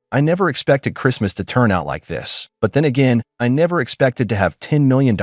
I never expected Christmas to turn out like this, but then again, I never expected to have $10 million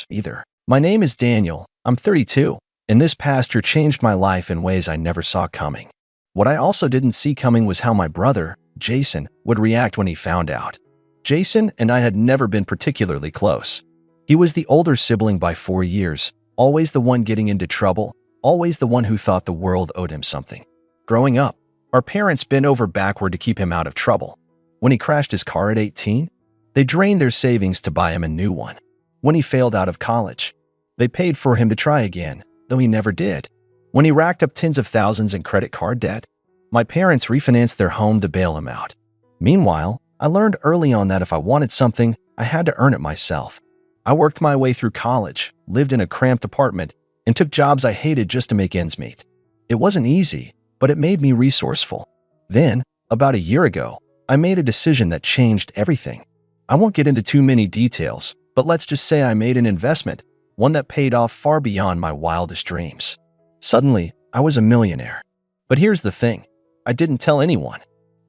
either. My name is Daniel. I'm 32, and this past year changed my life in ways I never saw coming. What I also didn't see coming was how my brother, Jason, would react when he found out. Jason and I had never been particularly close. He was the older sibling by 4 years, always the one getting into trouble, always the one who thought the world owed him something. Growing up, our parents bent over backward to keep him out of trouble. When he crashed his car at 18, they drained their savings to buy him a new one. When he failed out of college, they paid for him to try again, though he never did. When he racked up tens of thousands in credit card debt, my parents refinanced their home to bail him out. Meanwhile, I learned early on that if I wanted something, I had to earn it myself. I worked my way through college, lived in a cramped apartment, and took jobs I hated just to make ends meet. It wasn't easy, but it made me resourceful. Then, about a year ago, I made a decision that changed everything. I won't get into too many details, but let's just say I made an investment, one that paid off far beyond my wildest dreams. Suddenly, I was a millionaire. But here's the thing. I didn't tell anyone.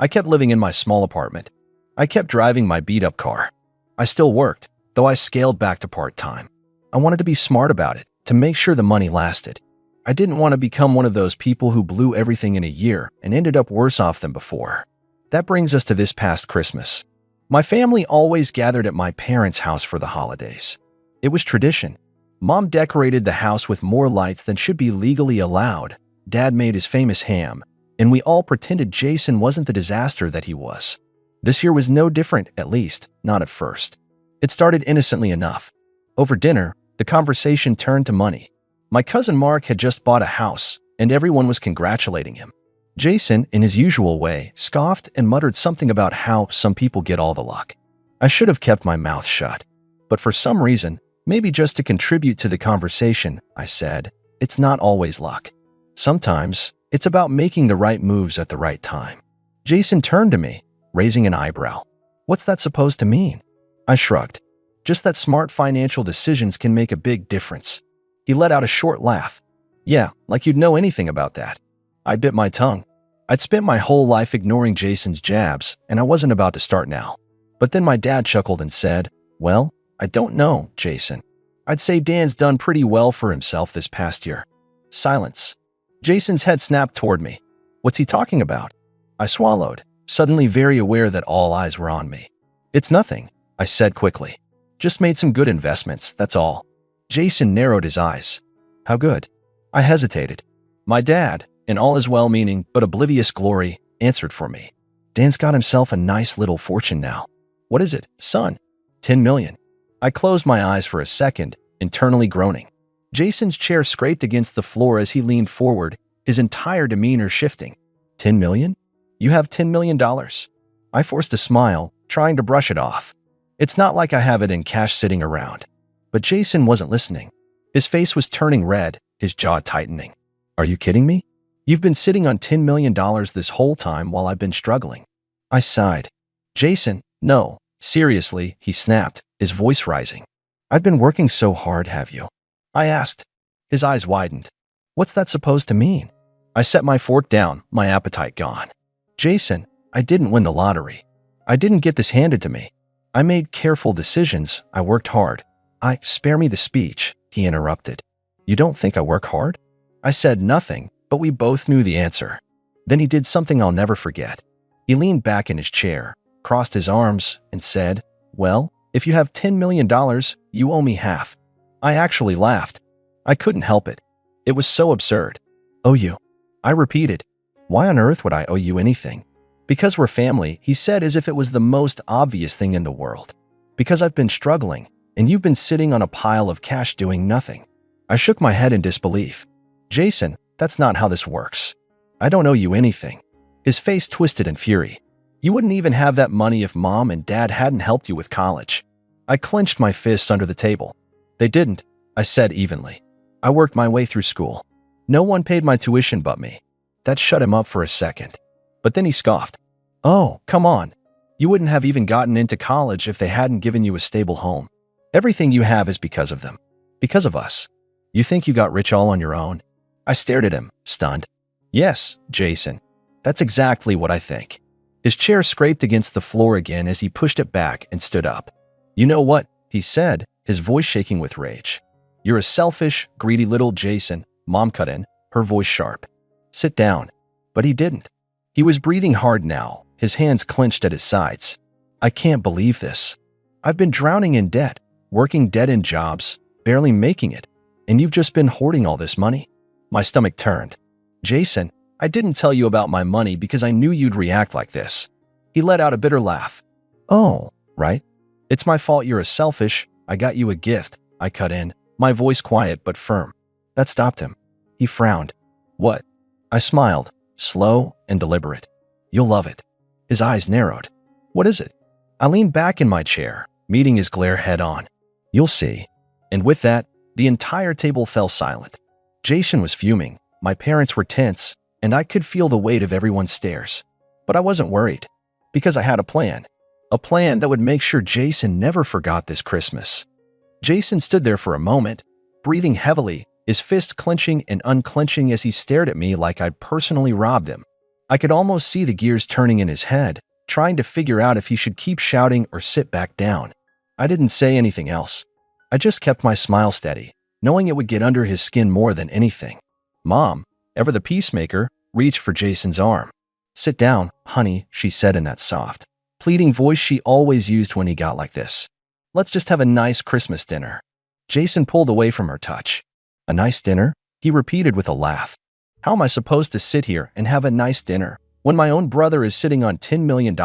I kept living in my small apartment. I kept driving my beat-up car. I still worked, though I scaled back to part-time. I wanted to be smart about it, to make sure the money lasted. I didn't want to become one of those people who blew everything in a year and ended up worse off than before. That brings us to this past Christmas. My family always gathered at my parents' house for the holidays. It was tradition. Mom decorated the house with more lights than should be legally allowed. Dad made his famous ham, and we all pretended Jason wasn't the disaster that he was. This year was no different, at least, not at first. It started innocently enough. Over dinner, the conversation turned to money. My cousin Mark had just bought a house, and everyone was congratulating him. Jason, in his usual way, scoffed and muttered something about how some people get all the luck. I should have kept my mouth shut. But for some reason, maybe just to contribute to the conversation, I said, "It's not always luck. Sometimes, it's about making the right moves at the right time." Jason turned to me, raising an eyebrow. "What's that supposed to mean?" I shrugged. "Just that smart financial decisions can make a big difference." He let out a short laugh. "Yeah, like you'd know anything about that." I bit my tongue. I'd spent my whole life ignoring Jason's jabs, and I wasn't about to start now. But then my dad chuckled and said, "Well, I don't know, Jason. I'd say Dan's done pretty well for himself this past year." Silence. Jason's head snapped toward me. "What's he talking about?" I swallowed, suddenly very aware that all eyes were on me. "It's nothing," I said quickly. "Just made some good investments, that's all." Jason narrowed his eyes. "How good?" I hesitated. My dad, in all his well-meaning but oblivious glory, answered for me. "Dan's got himself a nice little fortune now." "What is it, son?" "10 million. I closed my eyes for a second, internally groaning. Jason's chair scraped against the floor as he leaned forward, his entire demeanor shifting. "10 million? You have $10 million?" I forced a smile, trying to brush it off. It's not like I have it in cash sitting around. But Jason wasn't listening. His face was turning red, his jaw tightening. "Are you kidding me? You've been sitting on $10 million this whole time while I've been struggling." I sighed. "Jason, no, seriously," he snapped, his voice rising. "I've been working so hard, have you?" I asked. His eyes widened. "What's that supposed to mean?" I set my fork down, my appetite gone. "Jason, I didn't win the lottery. I didn't get this handed to me. I made careful decisions. I worked hard." Spare me the speech," he interrupted. "You don't think I work hard?" I said nothing, but we both knew the answer. Then he did something I'll never forget. He leaned back in his chair, crossed his arms, and said, "Well, if you have $10 million, you owe me half." I actually laughed. I couldn't help it. It was so absurd. "Owe you?" I repeated. "Why on earth would I owe you anything?" "Because we're family," he said as if it was the most obvious thing in the world. "Because I've been struggling, and you've been sitting on a pile of cash doing nothing." I shook my head in disbelief. "Jason, that's not how this works. I don't owe you anything." His face twisted in fury. "You wouldn't even have that money if Mom and Dad hadn't helped you with college." I clenched my fists under the table. "They didn't," I said evenly. "I worked my way through school. No one paid my tuition but me." That shut him up for a second. But then he scoffed. "Oh, come on. You wouldn't have even gotten into college if they hadn't given you a stable home. Everything you have is because of them. Because of us. You think you got rich all on your own?" I stared at him, stunned. "Yes, Jason. That's exactly what I think." His chair scraped against the floor again as he pushed it back and stood up. "You know what?" he said, his voice shaking with rage. "You're a selfish, greedy little Jason," Mom cut in, her voice sharp. "Sit down." But he didn't. He was breathing hard now, his hands clenched at his sides. "I can't believe this. I've been drowning in debt, working dead-end jobs, barely making it, and you've just been hoarding all this money?" My stomach turned. "Jason, I didn't tell you about my money because I knew you'd react like this." He let out a bitter laugh. "Oh, right. It's my fault you're a selfish. I got you a gift," I cut in, my voice quiet but firm. That stopped him. He frowned. "What?" I smiled, slow and deliberate. "You'll love it." His eyes narrowed. "What is it?" I leaned back in my chair, meeting his glare head-on. "You'll see." And with that, the entire table fell silent. Jason was fuming, my parents were tense, and I could feel the weight of everyone's stares. But I wasn't worried, because I had a plan. A plan that would make sure Jason never forgot this Christmas. Jason stood there for a moment, breathing heavily, his fist clenching and unclenching as he stared at me like I'd personally robbed him. I could almost see the gears turning in his head, trying to figure out if he should keep shouting or sit back down. I didn't say anything else. I just kept my smile steady, knowing it would get under his skin more than anything. Mom, ever the peacemaker, reached for Jason's arm. "Sit down, honey," she said in that soft, pleading voice she always used when he got like this. "Let's just have a nice Christmas dinner." Jason pulled away from her touch. "A nice dinner?" he repeated with a laugh. "How am I supposed to sit here and have a nice dinner when my own brother is sitting on $10 million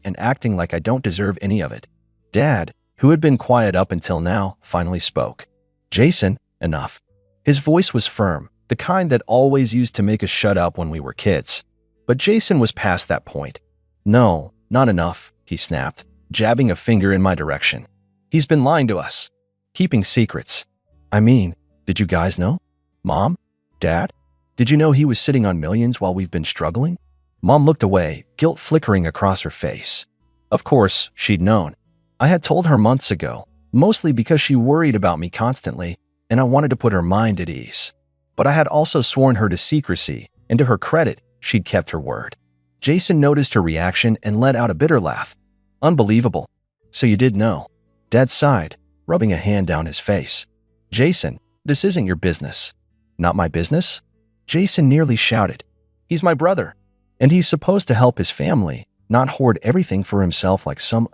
and acting like I don't deserve any of it?" Dad, who had been quiet up until now, finally spoke. "Jason, enough." His voice was firm, the kind that always used to make us shut up when we were kids. But Jason was past that point. "No, not enough," he snapped, jabbing a finger in my direction. "He's been lying to us, keeping secrets. I mean, did you guys know? Mom? Dad? Did you know he was sitting on millions while we've been struggling?" Mom looked away, guilt flickering across her face. Of course, she'd known. I had told her months ago, mostly because she worried about me constantly, and I wanted to put her mind at ease. But I had also sworn her to secrecy, and to her credit, she'd kept her word. Jason noticed her reaction and let out a bitter laugh. "Unbelievable. So you did know." Dad sighed, rubbing a hand down his face. "Jason, this isn't your business." "Not my business?" Jason nearly shouted. "He's my brother, and he's supposed to help his family, not hoard everything for himself like some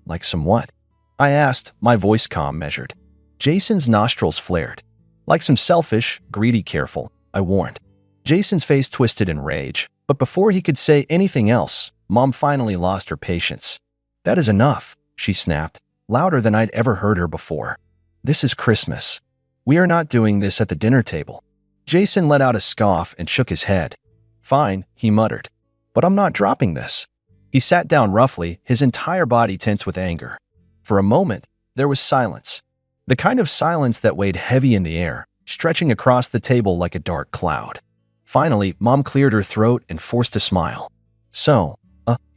what?" I asked, my voice calm measured. Jason's nostrils flared. "Like some selfish, greedy careful," I warned. Jason's face twisted in rage, but before he could say anything else, Mom finally lost her patience. "That is enough," she snapped, louder than I'd ever heard her before. "This is Christmas. We are not doing this at the dinner table." Jason let out a scoff and shook his head. "Fine," he muttered, "but I'm not dropping this." He sat down roughly, his entire body tense with anger. For a moment, there was silence. The kind of silence that weighed heavy in the air, stretching across the table like a dark cloud. Finally, Mom cleared her throat and forced a smile. "So,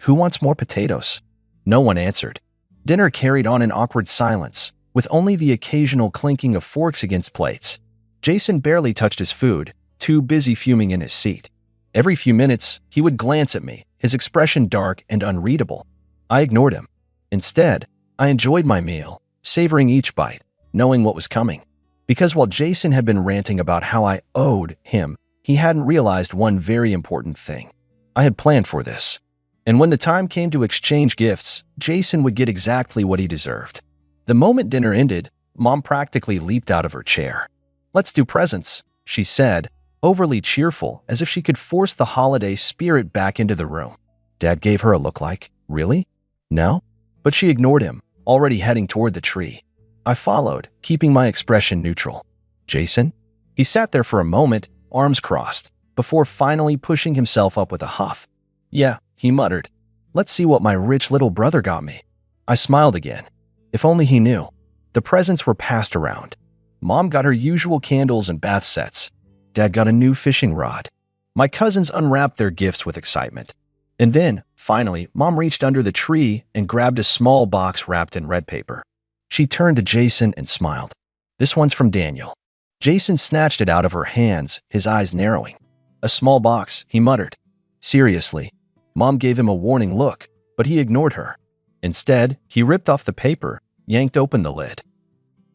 who wants more potatoes?" No one answered. Dinner carried on in awkward silence, with only the occasional clinking of forks against plates. Jason barely touched his food, too busy fuming in his seat. Every few minutes, he would glance at me, his expression dark and unreadable. I ignored him. Instead, I enjoyed my meal, savoring each bite, knowing what was coming. Because while Jason had been ranting about how I owed him, he hadn't realized one very important thing. I had planned for this. And when the time came to exchange gifts, Jason would get exactly what he deserved. The moment dinner ended, Mom practically leaped out of her chair. "Let's do presents," she said, overly cheerful, as if she could force the holiday spirit back into the room. Dad gave her a look like, "Really? No?" But she ignored him, already heading toward the tree. I followed, keeping my expression neutral. "Jason?" He sat there for a moment, arms crossed, before finally pushing himself up with a huff. "Yeah," he muttered. "Let's see what my rich little brother got me." I smiled again. If only he knew. The presents were passed around. Mom got her usual candles and bath sets. Dad got a new fishing rod. My cousins unwrapped their gifts with excitement. And then, finally, Mom reached under the tree and grabbed a small box wrapped in red paper. She turned to Jason and smiled. "This one's from Daniel." Jason snatched it out of her hands, his eyes narrowing. "A small box," he muttered. "Seriously?" Mom gave him a warning look, but he ignored her. Instead, he ripped off the paper, yanked open the lid,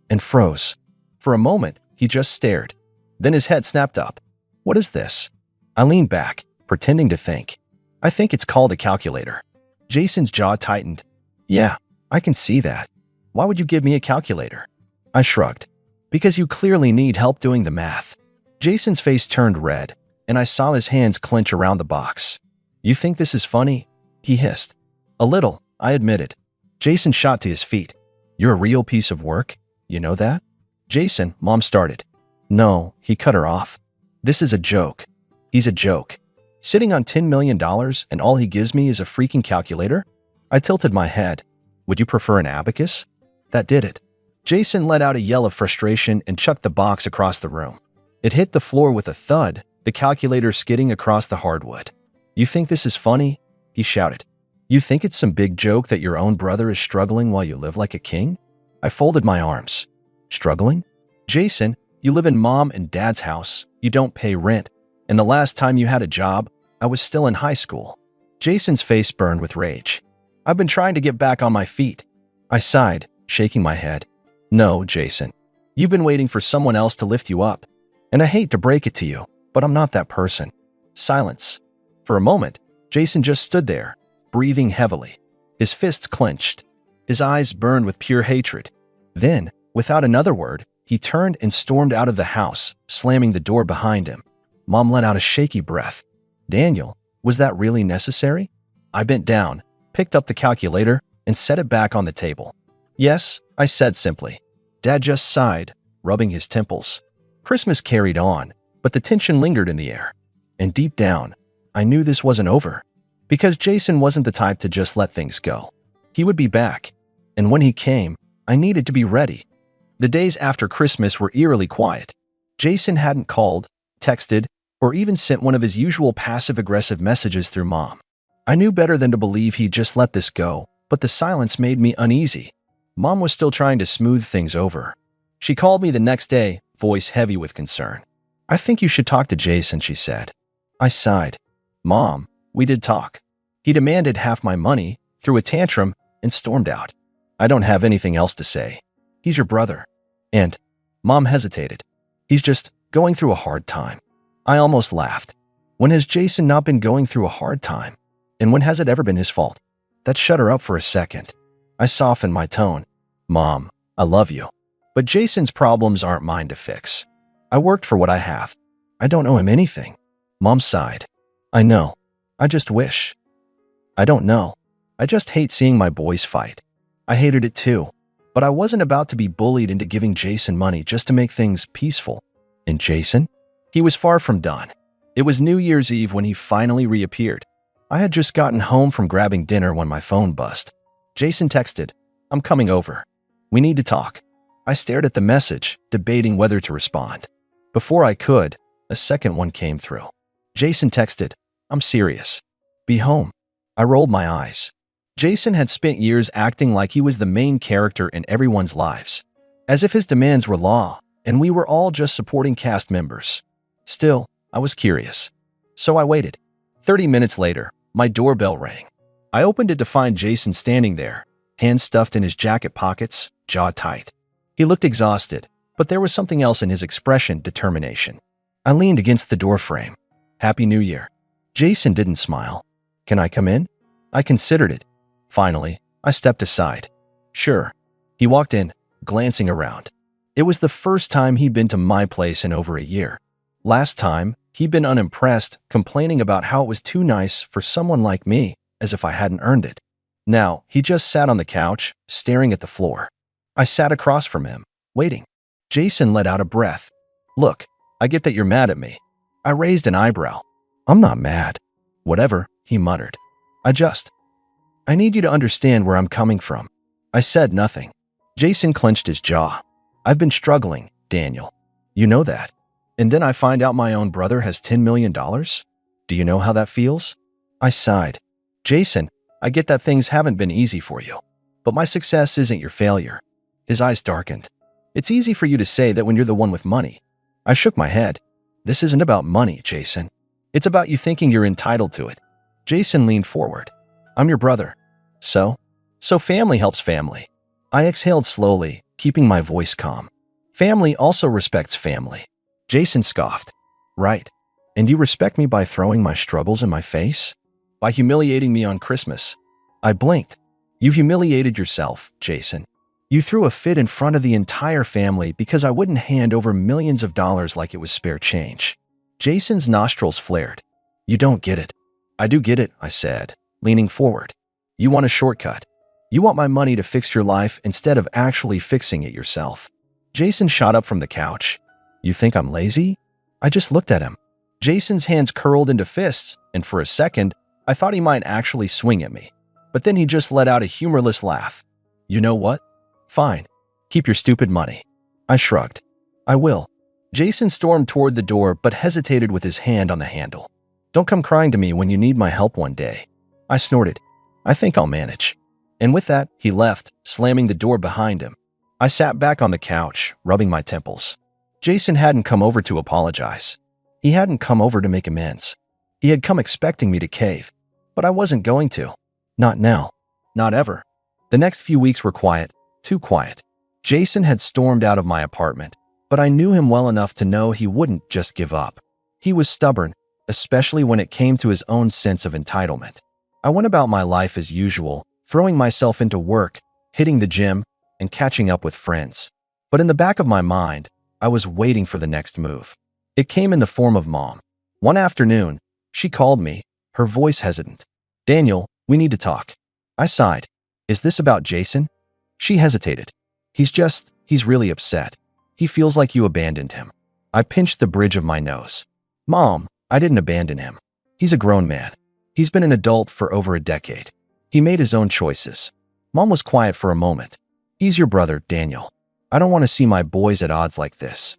and froze. For a moment, he just stared. Then his head snapped up. What is this? I leaned back, pretending to think. I think it's called a calculator. Jason's jaw tightened. Yeah, I can see that. Why would you give me a calculator? I shrugged. Because you clearly need help doing the math. Jason's face turned red, and I saw his hands clench around the box. You think this is funny? He hissed. A little, I admitted. Jason shot to his feet. You're a real piece of work? You know that? Jason, Mom started. No, he cut her off. This is a joke. He's a joke. Sitting on $10 million and all he gives me is a freaking calculator? I tilted my head. Would you prefer an abacus? That did it. Jason let out a yell of frustration and chucked the box across the room. It hit the floor with a thud, the calculator skidding across the hardwood. You think this is funny? He shouted. You think it's some big joke that your own brother is struggling while you live like a king? I folded my arms. Struggling? Jason, you live in Mom and Dad's house. You don't pay rent. And the last time you had a job, I was still in high school. Jason's face burned with rage. I've been trying to get back on my feet. I sighed, shaking my head. No, Jason. You've been waiting for someone else to lift you up. And I hate to break it to you, but I'm not that person. Silence. For a moment, Jason just stood there, breathing heavily. His fists clenched. His eyes burned with pure hatred. Then, without another word, he turned and stormed out of the house, slamming the door behind him. Mom let out a shaky breath. Daniel, was that really necessary? I bent down, picked up the calculator, and set it back on the table. Yes, I said simply. Dad just sighed, rubbing his temples. Christmas carried on, but the tension lingered in the air. And deep down, I knew this wasn't over. Because Jason wasn't the type to just let things go. He would be back. And when he came, I needed to be ready. The days after Christmas were eerily quiet. Jason hadn't called, texted, or even sent one of his usual passive-aggressive messages through Mom. I knew better than to believe he'd just let this go, but the silence made me uneasy. Mom was still trying to smooth things over. She called me the next day, voice heavy with concern. I think you should talk to Jason, she said. I sighed. Mom, we did talk. He demanded half my money, threw a tantrum, and stormed out. I don't have anything else to say. He's your brother. And, Mom hesitated. He's just going through a hard time. I almost laughed. When has Jason not been going through a hard time? And when has it ever been his fault? That shut her up for a second. I softened my tone. Mom, I love you. But Jason's problems aren't mine to fix. I worked for what I have. I don't owe him anything. Mom sighed. I know. I just wish. I don't know. I just hate seeing my boys fight. I hated it too. But I wasn't about to be bullied into giving Jason money just to make things peaceful. And Jason? He was far from done. It was New Year's Eve when he finally reappeared. I had just gotten home from grabbing dinner when my phone buzzed. Jason texted, I'm coming over. We need to talk. I stared at the message, debating whether to respond. Before I could, a second one came through. Jason texted, I'm serious. Be home. I rolled my eyes. Jason had spent years acting like he was the main character in everyone's lives, as if his demands were law, and we were all just supporting cast members. Still, I was curious. So I waited. 30 minutes later, my doorbell rang. I opened it to find Jason standing there, hands stuffed in his jacket pockets, jaw tight. He looked exhausted, but there was something else in his expression, determination. I leaned against the doorframe. Happy New Year. Jason didn't smile. Can I come in? I considered it. Finally, I stepped aside. Sure. He walked in, glancing around. It was the first time he'd been to my place in over a year. Last time, he'd been unimpressed, complaining about how it was too nice for someone like me, as if I hadn't earned it. Now, he just sat on the couch, staring at the floor. I sat across from him, waiting. Jason let out a breath. Look, I get that you're mad at me. I raised an eyebrow. I'm not mad. Whatever, he muttered. I need you to understand where I'm coming from. I said nothing. Jason clenched his jaw. I've been struggling, Daniel. You know that. And then I find out my own brother has $10 million? Do you know how that feels? I sighed. Jason, I get that things haven't been easy for you. But my success isn't your failure. His eyes darkened. It's easy for you to say that when you're the one with money. I shook my head. This isn't about money, Jason. It's about you thinking you're entitled to it. Jason leaned forward. I'm your brother. So? So family helps family. I exhaled slowly, keeping my voice calm. Family also respects family. Jason scoffed. Right. And you respect me by throwing my struggles in my face? By humiliating me on Christmas? I blinked. You humiliated yourself, Jason. You threw a fit in front of the entire family because I wouldn't hand over millions of dollars like it was spare change. Jason's nostrils flared. You don't get it. I do get it, I said, leaning forward. You want a shortcut. You want my money to fix your life instead of actually fixing it yourself. Jason shot up from the couch. You think I'm lazy? I just looked at him. Jason's hands curled into fists, and for a second, I thought he might actually swing at me. But then he just let out a humorless laugh. You know what? Fine. Keep your stupid money. I shrugged. I will. Jason stormed toward the door but hesitated with his hand on the handle. Don't come crying to me when you need my help one day. I snorted. I think I'll manage. And with that, he left, slamming the door behind him. I sat back on the couch, rubbing my temples. Jason hadn't come over to apologize. He hadn't come over to make amends. He had come expecting me to cave. But I wasn't going to. Not now. Not ever. The next few weeks were quiet, too quiet. Jason had stormed out of my apartment, but I knew him well enough to know he wouldn't just give up. He was stubborn, especially when it came to his own sense of entitlement. I went about my life as usual, throwing myself into work, hitting the gym, and catching up with friends. But in the back of my mind, I was waiting for the next move. It came in the form of Mom. One afternoon, she called me, her voice hesitant. Daniel, we need to talk. I sighed. Is this about Jason? She hesitated. He's really upset. He feels like you abandoned him. I pinched the bridge of my nose. Mom, I didn't abandon him. He's a grown man. He's been an adult for over a decade. He made his own choices. Mom was quiet for a moment. He's your brother, Daniel. I don't want to see my boys at odds like this.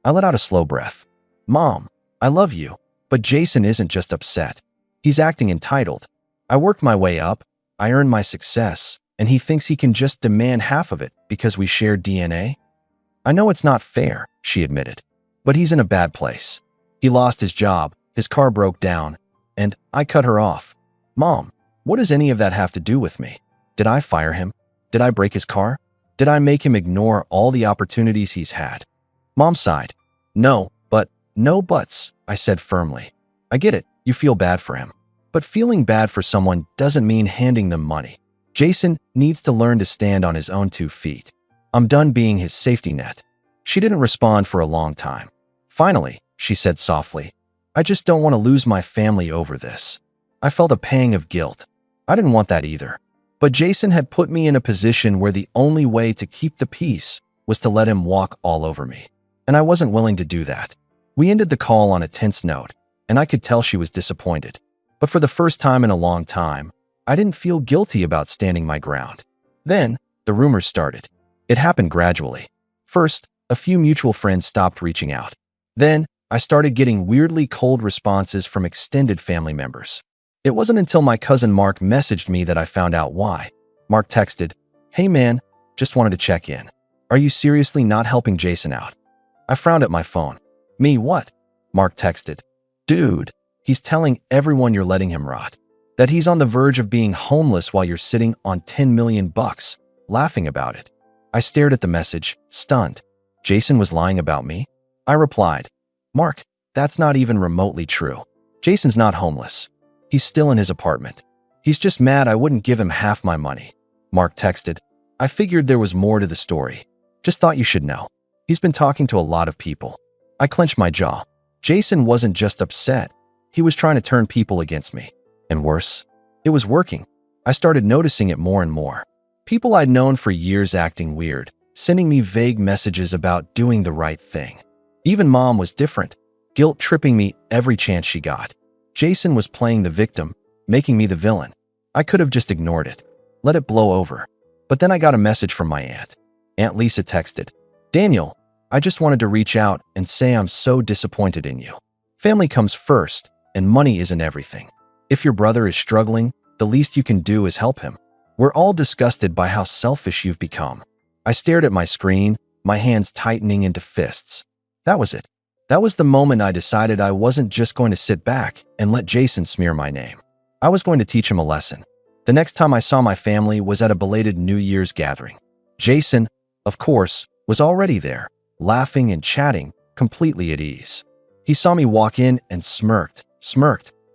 I let out a slow breath. Mom, I love you, but Jason isn't just upset. He's acting entitled. I worked my way up, I earned my success, and he thinks he can just demand half of it because we share DNA? I know it's not fair, she admitted, but he's in a bad place. He lost his job, his car broke down, and I cut her off. Mom, what does any of that have to do with me? Did I fire him? Did I break his car? Did I make him ignore all the opportunities he's had? Mom sighed. No buts, I said firmly. I get it, you feel bad for him. But feeling bad for someone doesn't mean handing them money. Jason needs to learn to stand on his own 2 feet. I'm done being his safety net. She didn't respond for a long time. Finally, she said softly, I just don't want to lose my family over this. I felt a pang of guilt. I didn't want that either. But Jason had put me in a position where the only way to keep the peace was to let him walk all over me. And I wasn't willing to do that. We ended the call on a tense note, and I could tell she was disappointed. But for the first time in a long time, I didn't feel guilty about standing my ground. Then, the rumors started. It happened gradually. First, a few mutual friends stopped reaching out. Then, I started getting weirdly cold responses from extended family members. It wasn't until my cousin Mark messaged me that I found out why. Mark texted, Hey man, just wanted to check in. Are you seriously not helping Jason out? I frowned at my phone. Me what? Mark texted. Dude, he's telling everyone you're letting him rot. That he's on the verge of being homeless while you're sitting on 10 million bucks, laughing about it. I stared at the message, stunned. Jason was lying about me? I replied, Mark, that's not even remotely true. Jason's not homeless. He's still in his apartment. He's just mad I wouldn't give him half my money. Mark texted, I figured there was more to the story. Just thought you should know. He's been talking to a lot of people. I clenched my jaw. Jason wasn't just upset. He was trying to turn people against me. And worse, it was working. I started noticing it more and more. People I'd known for years acting weird, sending me vague messages about doing the right thing. Even Mom was different, guilt-tripping me every chance she got. Jason was playing the victim, making me the villain. I could have just ignored it, let it blow over. But then I got a message from my aunt. Aunt Lisa texted, Daniel, I just wanted to reach out and say I'm so disappointed in you. Family comes first, and money isn't everything. If your brother is struggling, the least you can do is help him. We're all disgusted by how selfish you've become. I stared at my screen, my hands tightening into fists. That was it. That was the moment I decided I wasn't just going to sit back and let Jason smear my name. I was going to teach him a lesson. The next time I saw my family was at a belated New Year's gathering. Jason, of course, was already there, laughing and chatting, completely at ease. He saw me walk in and smirked,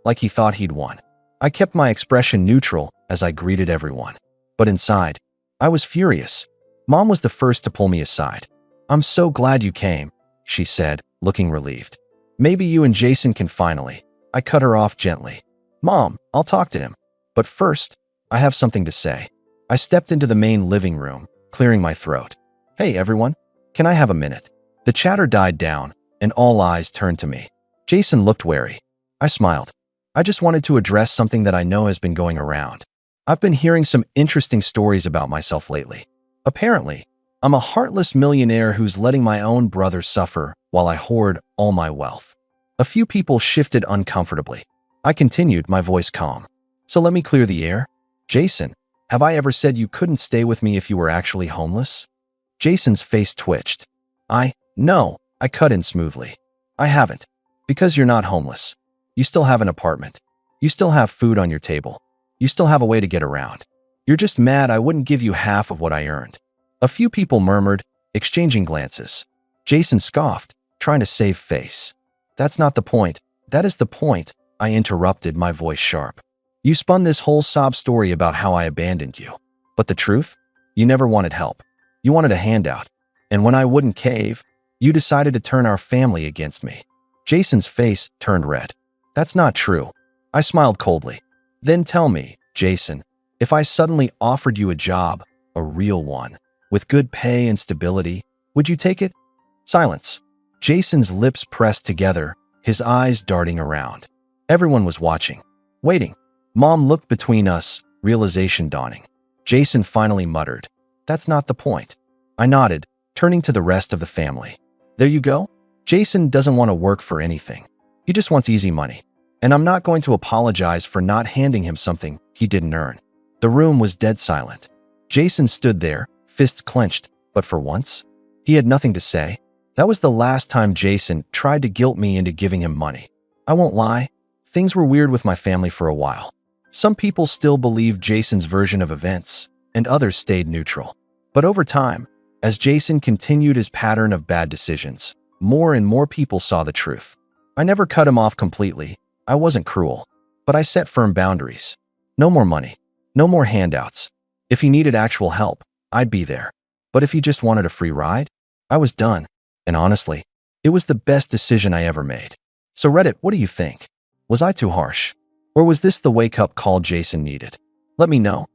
like he thought he'd won. I kept my expression neutral as I greeted everyone. But inside, I was furious. Mom was the first to pull me aside. "I'm so glad you came," she said, looking relieved. "Maybe you and Jason can finally." I cut her off gently. "Mom, I'll talk to him. But first, I have something to say." I stepped into the main living room, clearing my throat. "Hey everyone, can I have a minute?" The chatter died down, and all eyes turned to me. Jason looked wary. I smiled. "I just wanted to address something that I know has been going around. I've been hearing some interesting stories about myself lately. Apparently, I'm a heartless millionaire who's letting my own brother suffer while I hoard all my wealth." A few people shifted uncomfortably. I continued, my voice calm. "So let me clear the air. Jason, have I ever said you couldn't stay with me if you were actually homeless?" Jason's face twitched. No, I cut in smoothly. "I haven't. Because you're not homeless. You still have an apartment. You still have food on your table. You still have a way to get around. You're just mad I wouldn't give you half of what I earned." A few people murmured, exchanging glances. Jason scoffed, trying to save face. "That's not the point. That is the point," I interrupted, my voice sharp. "You spun this whole sob story about how I abandoned you. But the truth? You never wanted help. You wanted a handout. And when I wouldn't cave, you decided to turn our family against me." Jason's face turned red. "That's not true." I smiled coldly. "Then tell me, Jason, if I suddenly offered you a job, a real one, with good pay and stability, would you take it?" Silence. Jason's lips pressed together, his eyes darting around. Everyone was watching, waiting. Mom looked between us, realization dawning. Jason finally muttered, "That's not the point." I nodded, turning to the rest of the family. "There you go. Jason doesn't want to work for anything. He just wants easy money. And I'm not going to apologize for not handing him something he didn't earn." The room was dead silent. Jason stood there, fists clenched, but for once, he had nothing to say. That was the last time Jason tried to guilt me into giving him money. I won't lie, things were weird with my family for a while. Some people still believed Jason's version of events, and others stayed neutral. But over time, as Jason continued his pattern of bad decisions, more and more people saw the truth. I never cut him off completely. I wasn't cruel. But I set firm boundaries. No more money. No more handouts. If he needed actual help, I'd be there. But if he just wanted a free ride, I was done. And honestly, it was the best decision I ever made. So Reddit, what do you think? Was I too harsh? Or was this the wake-up call Jason needed? Let me know.